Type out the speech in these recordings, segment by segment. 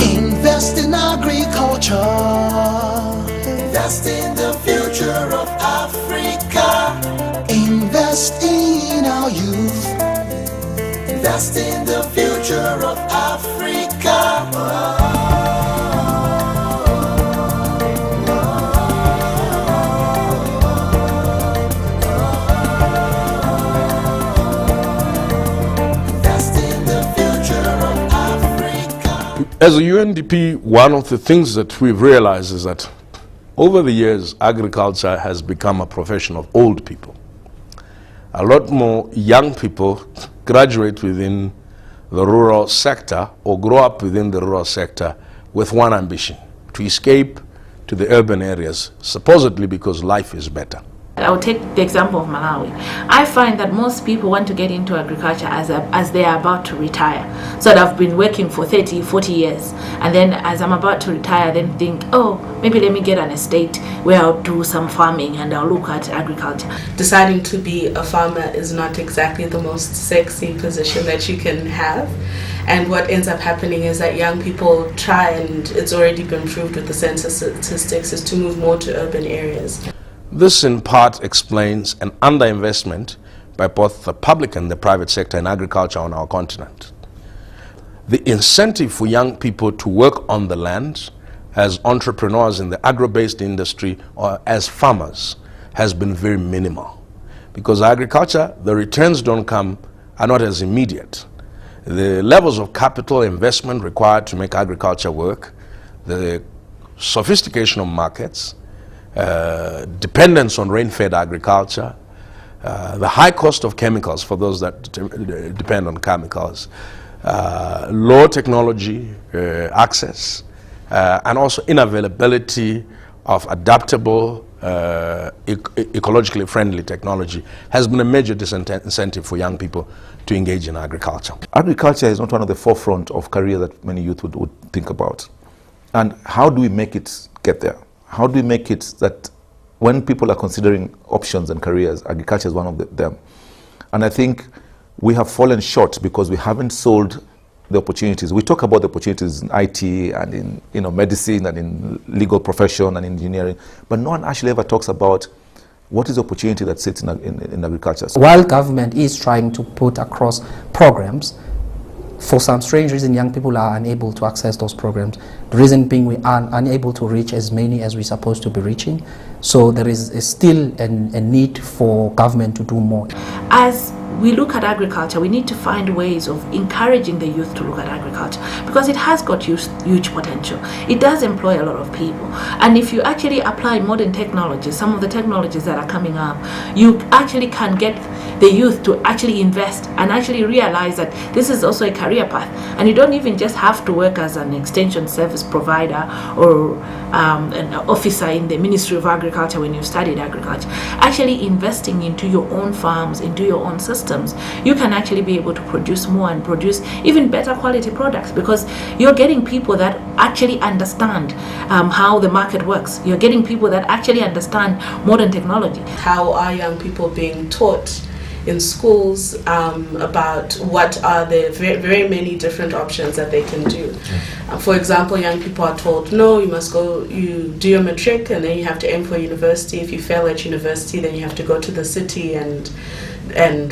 Invest in agriculture. Invest in the future of Africa. Invest in our youth. Invest in the future of Africa. Invest in the future of Africa. As a UNDP, one of the things that we've realized is that over the years, agriculture has become a profession of old people. A lot more young people graduate within the rural sector or grow up within the rural sector with one ambition: to escape to the urban areas, supposedly because life is better. I'll take the example of Malawi. I find that most people want to get into agriculture as they are about to retire. So I've been working for 30, 40 years, and then as I'm about to retire, then think, oh, maybe let me get an estate where I'll do some farming and I'll look at agriculture. Deciding to be a farmer is not exactly the most sexy position that you can have. And what ends up happening is that young people try, and it's already been proved with the census statistics, is to move more to urban areas. This in part explains an underinvestment by both the public and the private sector in agriculture on our continent. The incentive for young people to work on the land as entrepreneurs in the agro-based industry or as farmers has been very minimal. Because agriculture, the returns are not as immediate. The levels of capital investment required to make agriculture work, the sophistication of markets, dependence on rain-fed agriculture, the high cost of chemicals for those that depend on chemicals, low technology access, and also inavailability of adaptable, ecologically friendly technology has been a major disincentive for young people to engage in agriculture. Agriculture is not one of the forefront of career that many youth would think about. And how do we make it get there? How do we make it that when people are considering options and careers, agriculture is one of them? And I think we have fallen short because we haven't sold the opportunities. We talk about the opportunities in IT and in medicine and in legal profession and engineering, but no one actually ever talks about what is the opportunity that sits in agriculture. While government is trying to put across programs, for some strange reason, young people are unable to access those programs. The reason being we are unable to reach as many as we're supposed to be reaching. So there is still a need for government to do more. As we look at agriculture, we need to find ways of encouraging the youth to look at agriculture because it has got huge potential. It does employ a lot of people. And if you actually apply modern technologies, some of the technologies that are coming up, you actually can get the youth to actually invest and actually realize that this is also a career path. And you don't even just have to work as an extension service provider or an officer in the Ministry of Agriculture when you studied agriculture. Actually investing into your own farms, into your own systems, you can actually be able to produce more and produce even better quality products because you're getting people that actually understand how the market works. You're getting people that actually understand modern technology. How are young people being taught in schools about what are the very many different options that they can do? For example, young people are told, no, you must go, you do your matric and then you have to aim for university. If you fail at university, then you have to go to the city and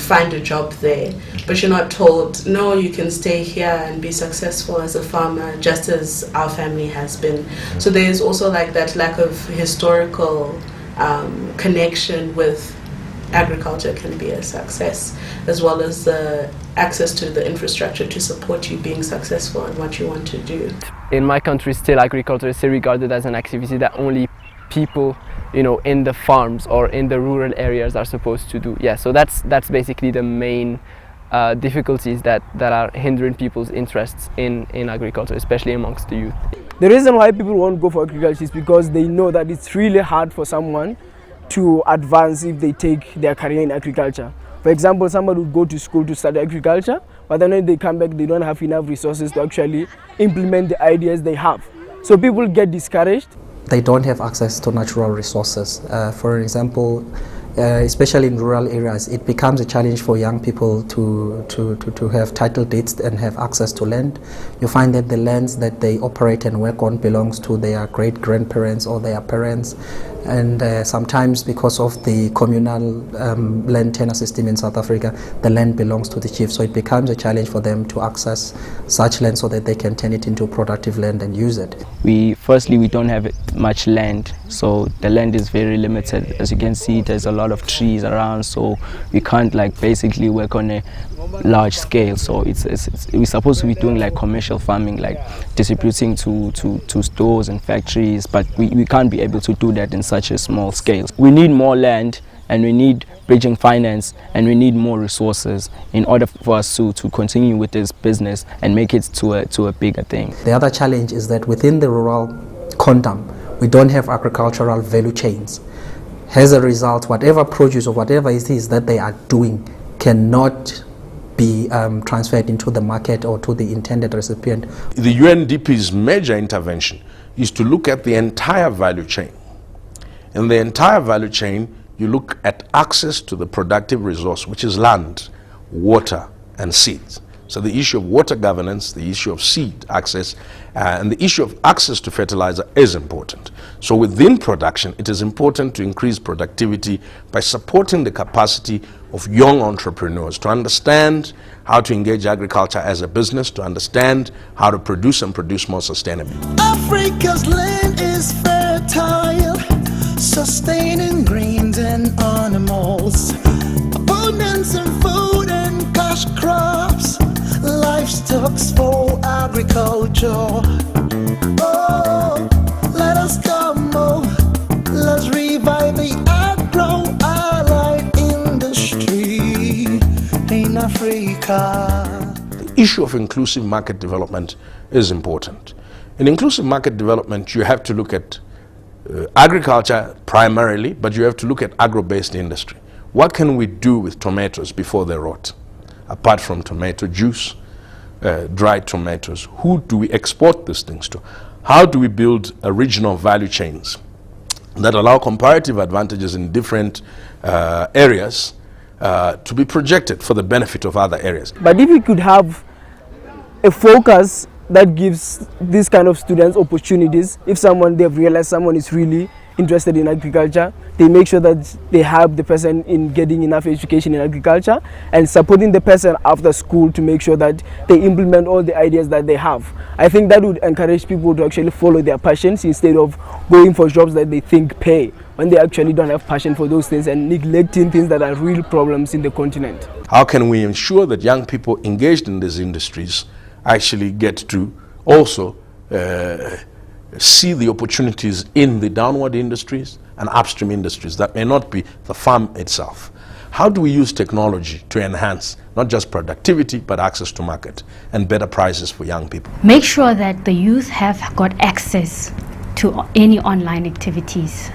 find a job there. But you're not told, no, you can stay here and be successful as a farmer just as our family has been. So there's also like that lack of historical connection with agriculture can be a success, as well as the access to the infrastructure to support you being successful in what you want to do. In my country, still agriculture is still regarded as an activity that only people, in the farms or in the rural areas are supposed to do. Yeah, so that's basically the main difficulties that are hindering people's interests in agriculture, especially amongst the youth. The reason why people won't go for agriculture is because they know that it's really hard for someone to advance if they take their career in agriculture. For example, somebody would go to school to study agriculture, but then when they come back, they don't have enough resources to actually implement the ideas they have. So people get discouraged. They don't have access to natural resources. For example, especially in rural areas, it becomes a challenge for young people to have title deeds and have access to land. You find that the lands that they operate and work on belongs to their great-grandparents or their parents, and sometimes because of the communal land tenure system in South Africa, the land belongs to the chief, so it becomes a challenge for them to access such land so that they can turn it into productive land and use it. Firstly, we don't have much land, so the land is very limited. As you can see, there's a lot of trees around, so we can't like basically work on a large scale. So we're supposed to be doing like commercial farming, like distributing to stores and factories, but we can't be able to do that in such a small scale. We need more land, and we need bridging finance, and we need more resources in order for us to continue with this business and make it to a bigger thing. The other challenge is that within the rural quantum, we don't have agricultural value chains. As a result, whatever produce or whatever it is that they are doing cannot be transferred into the market or to the intended recipient. The UNDP's major intervention is to look at the entire value chain. In the entire value chain, you look at access to the productive resource, which is land, water, and seeds. So the issue of water governance, the issue of seed access, and the issue of access to fertilizer is important. So within production, it is important to increase productivity by supporting the capacity of young entrepreneurs to understand how to engage agriculture as a business, to understand how to produce and produce more sustainably. Africa's land is fertile, sustaining grains and animals, abundance in food and cash crops, livestock's for agriculture. Oh, let us come on, let's revive the agro-allied industry in Africa. The issue of inclusive market development is important. In inclusive market development, you have to look at agriculture primarily, but you have to look at agro-based industry. What can we do with tomatoes before they rot? Apart from tomato juice, dried tomatoes, who do we export these things to? How do we build regional value chains that allow comparative advantages in different areas to be projected for the benefit of other areas? But if we could have a focus that gives these kind of students opportunities, if they've realized someone is really interested in agriculture, they make sure that they help the person in getting enough education in agriculture and supporting the person after school to make sure that they implement all the ideas that they have. I think that would encourage people to actually follow their passions instead of going for jobs that they think pay when they actually don't have passion for those things and neglecting things that are real problems in the continent. How can we ensure that young people engaged in these industries actually get to also see the opportunities in the downward industries and upstream industries that may not be the farm itself? How do we use technology to enhance not just productivity but access to market and better prices for young people? Make sure that the youth have got access to any online activities.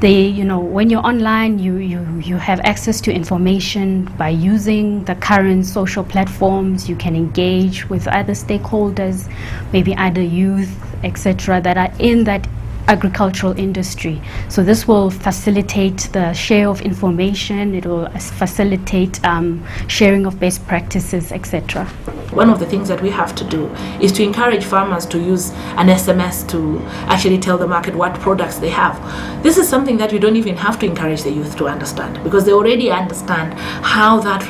When you're online, you have access to information. By using the current social platforms, you can engage with other stakeholders, maybe other youth, etc., that are in that agricultural industry. So this will facilitate the share of information, it will facilitate sharing of best practices, etc. One of the things that we have to do is to encourage farmers to use an SMS to actually tell the market what products they have. This is something that we don't even have to encourage the youth to understand, because they already understand how that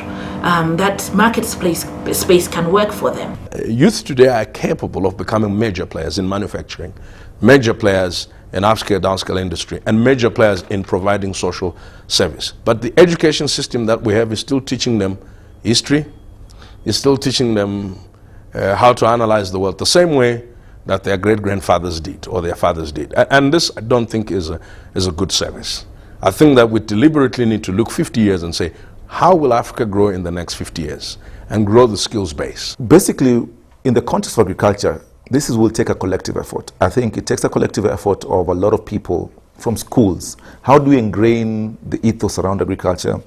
market space can work for them. Youth today are capable of becoming major players in manufacturing, major players in upscale, downscale industry, and major players in providing social service. But the education system that we have is still teaching them history, is still teaching them how to analyze the world the same way that their great-grandfathers did or their fathers did. And this, I don't think, is a good service. I think that we deliberately need to look 50 years and say, how will Africa grow in the next 50 years and grow the skills base? Basically, in the context of agriculture, this will take a collective effort. I think it takes a collective effort of a lot of people from schools. How do we ingrain the ethos around agriculture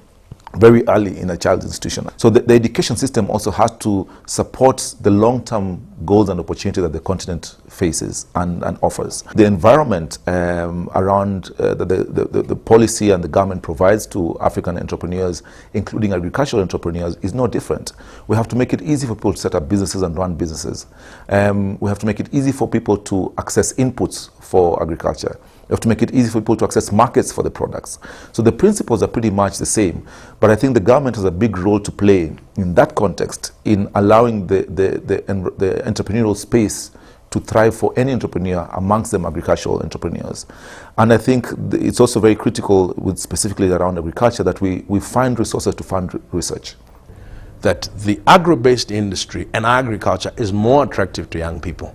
very early in a child's institution. So the education system also has to support the long-term goals and opportunities that the continent faces and offers. The environment around the policy and the government provides to African entrepreneurs, including agricultural entrepreneurs, is no different. We have to make it easy for people to set up businesses and run businesses. We have to make it easy for people to access inputs for agriculture. We have to make it easy for people to access markets for the products. So the principles are pretty much the same, but I think the government has a big role to play in that context in allowing the entrepreneurial space to thrive for any entrepreneur, amongst them agricultural entrepreneurs. And I think it's also very critical, with specifically around agriculture, that we find resources to fund research. That the agro-based industry and agriculture is more attractive to young people,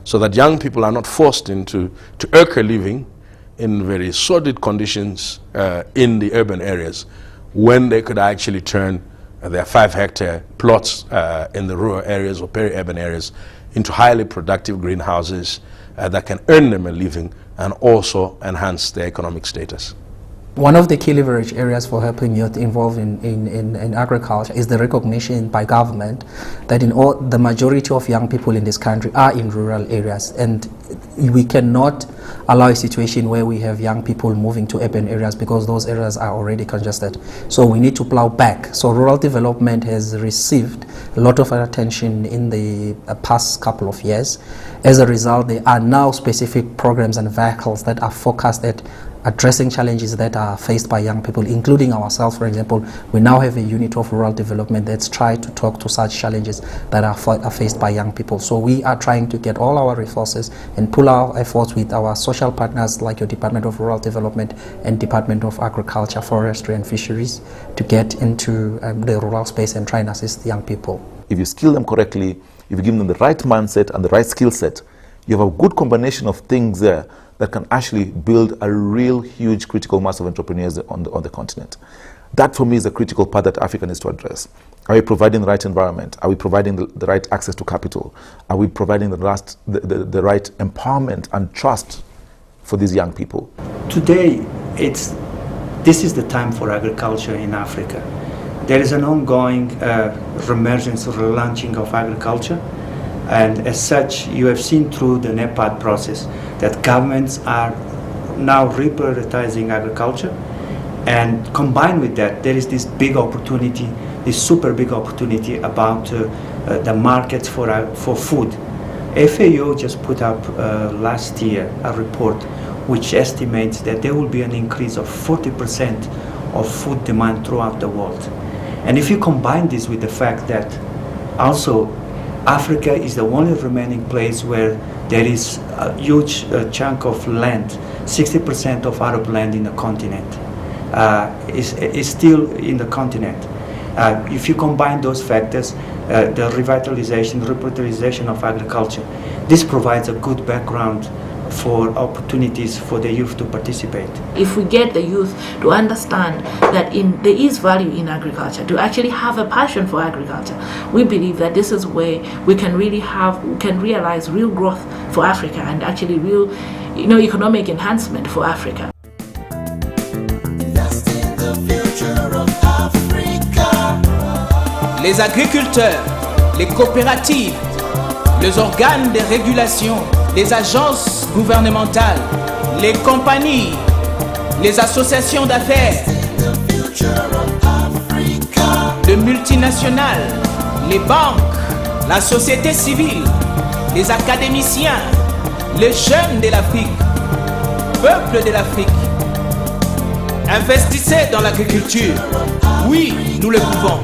so that young people are not forced to earn a living in very sordid conditions in the urban areas, when they could actually turn their 5-hectare plots in the rural areas or peri-urban areas into highly productive greenhouses that can earn them a living and also enhance their economic status. One of the key leverage areas for helping youth involved in agriculture is the recognition by government that the majority of young people in this country are in rural areas, and we cannot allow a situation where we have young people moving to urban areas because those areas are already congested. So we need to plow back. So rural development has received a lot of attention in the past couple of years. As a result, there are now specific programs and vehicles that are focused at addressing challenges that are faced by young people, including ourselves. For example, we now have a unit of rural development that's tried to talk to such challenges that are faced by young people. So we are trying to get all our resources and pull our efforts with our social partners like your Department of Rural Development and Department of Agriculture, Forestry and Fisheries to get into the rural space and try and assist young people. If you skill them correctly, if you give them the right mindset and the right skill set, you have a good combination of things there that can actually build a real huge critical mass of entrepreneurs on the continent. That for me is the critical part that Africa needs to address. Are we providing the right environment? Are we providing the right access to capital? Are we providing the right empowerment and trust for these young people? Today, this is the time for agriculture in Africa. There is an ongoing reemergence or relaunching of agriculture. And as such, you have seen through the NEPAD process that governments are now reprioritizing agriculture. And combined with that, there is this big opportunity, this super big opportunity about the markets for food. FAO just put up last year a report which estimates that there will be an increase of 40% of food demand throughout the world. And if you combine this with the fact that also Africa is the only remaining place where there is a huge chunk of land, 60% of Arab land in the continent is still in the continent. If you combine those factors, the revitalization of agriculture, this provides a good background for opportunities for the youth to participate. If we get the youth to understand that there is value in agriculture, to actually have a passion for agriculture, we believe that this is where we can realize real growth for Africa and actually real, economic enhancement for Africa. Les agriculteurs, les coopératives, les organes de régulation, les agences gouvernementales, les compagnies, les associations d'affaires, les multinationales, les banques, la société civile, les académiciens, les jeunes de l'Afrique, peuple de l'Afrique. Investissez dans l'agriculture. Oui, nous le pouvons.